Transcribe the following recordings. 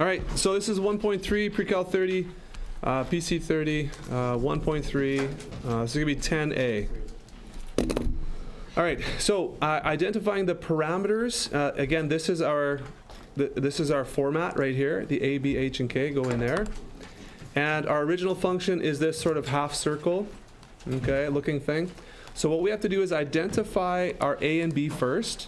All right, so this is 1.3, Pre-Cal 30, PC 30, 1.3, this is gonna be 10A. All right, so identifying the parameters, again, this is our format right here, the A, B, H, and K go in there. And our original function is this sort of half circle, okay, looking thing. So what we have to do is identify our A and B first.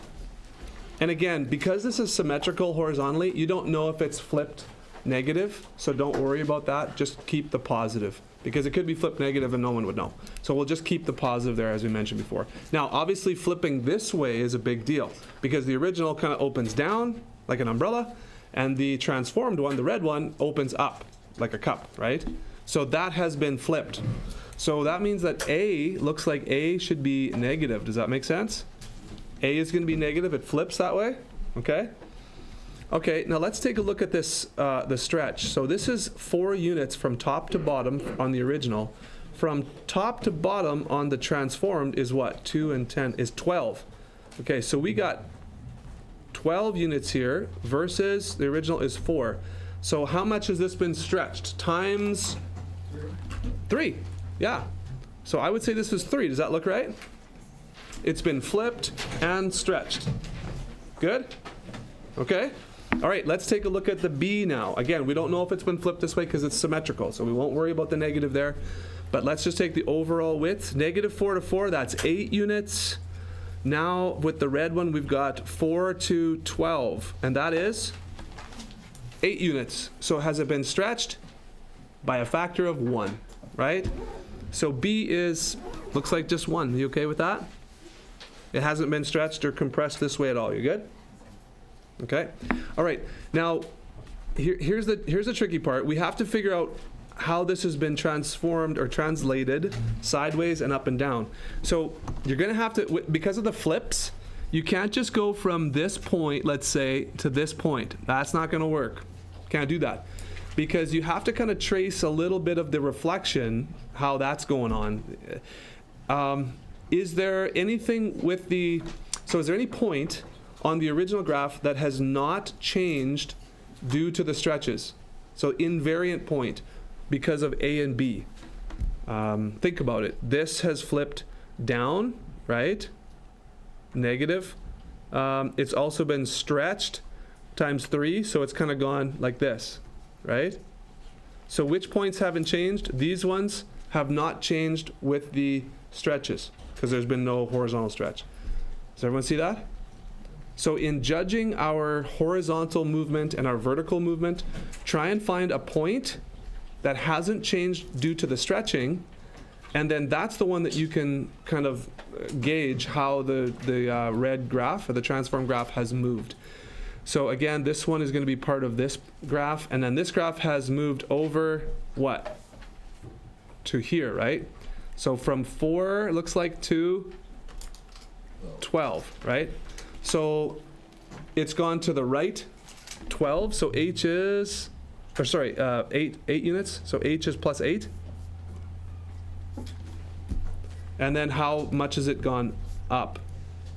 And again, because this is symmetrical horizontally, you don't know if it's flipped negative, so don't worry about that. Just keep the positive, because it could be flipped negative and no one would know. So we'll just keep the positive there, as we mentioned before. Now, obviously, flipping this way is a big deal, because the original kind of opens down like an umbrella, and the transformed one, the red one, opens up like a cup, right? So that has been flipped. So that means that A looks like A should be negative. Does that make sense? A is going to be negative. It flips that way. Okay? Okay, now let's take a look at this, the stretch. So this is 4 units from top to bottom on the original. From top to bottom on the transformed is what? 2 and 10 is 12. Okay, so we got 12 units here versus the original is 4. So how much has this been stretched? Times 3. Yeah. So I would say this is 3. Does that look right? It's been flipped and stretched. Good? Okay. All right, let's take a look at the B now. Again, we don't know if it's been flipped this way because it's symmetrical, so we won't worry about the negative there. But let's just take the overall width. -4 to 4, that's 8 units. Now, with the red one, we've got 4 to 12, and that is 8 units. So has it been stretched? By a factor of 1, right? So B looks like just 1. Are you okay with that? It hasn't been stretched or compressed this way at all. You good? Okay. All right. Now, here's the tricky part. We have to figure out how this has been transformed or translated sideways and up and down. So you're going to have to, because of the flips, you can't just go from this point, let's say, to this point. That's not going to work. Can't do that. Because you have to kind of trace a little bit of the reflection, how that's going on. Is there anything with is there any point on the original graph that has not changed due to the stretches? So invariant point because of A and B. Think about it. This has flipped down, right? Negative. It's also been stretched times 3, so it's kind of gone like this, right? So which points haven't changed? These ones have not changed with the stretches because there's been no horizontal stretch. Does everyone see that? So in judging our horizontal movement and our vertical movement, try and find a point that hasn't changed due to the stretching, and then that's the one that you can kind of gauge how the red graph or the transform graph has moved. So again, this one is going to be part of this graph, and then this graph has moved over what? To here, right? So from 4, it looks like, to 12, right? So it's gone to the right 12, so H is, 8 units, so H is plus 8. And then how much has it gone up?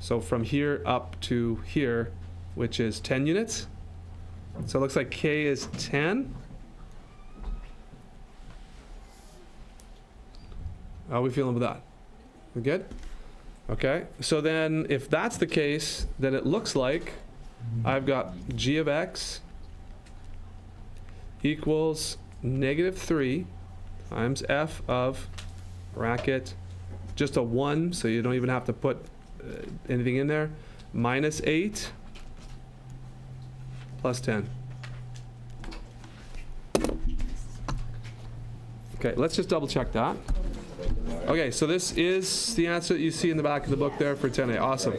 So from here up to here, which is 10 units. So it looks like K is 10. How are we feeling with that? We good? Okay, so then if that's the case, then it looks like I've got g of x equals -3 times f of bracket, just a 1, so you don't even have to put anything in there, minus 8 plus 10. Okay, let's just double check that. Okay, so this is the answer that you see in the back of the book there for 10A. Awesome.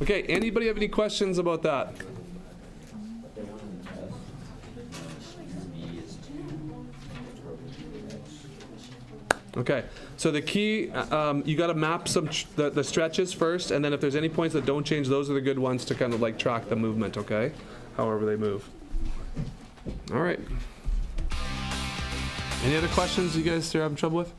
Okay, anybody have any questions about that? Okay, so the key, you got to map the stretches first, and then if there's any points that don't change, those are the good ones to kind of like track the movement, okay? However they move. All right. Any other questions you guys are having trouble with?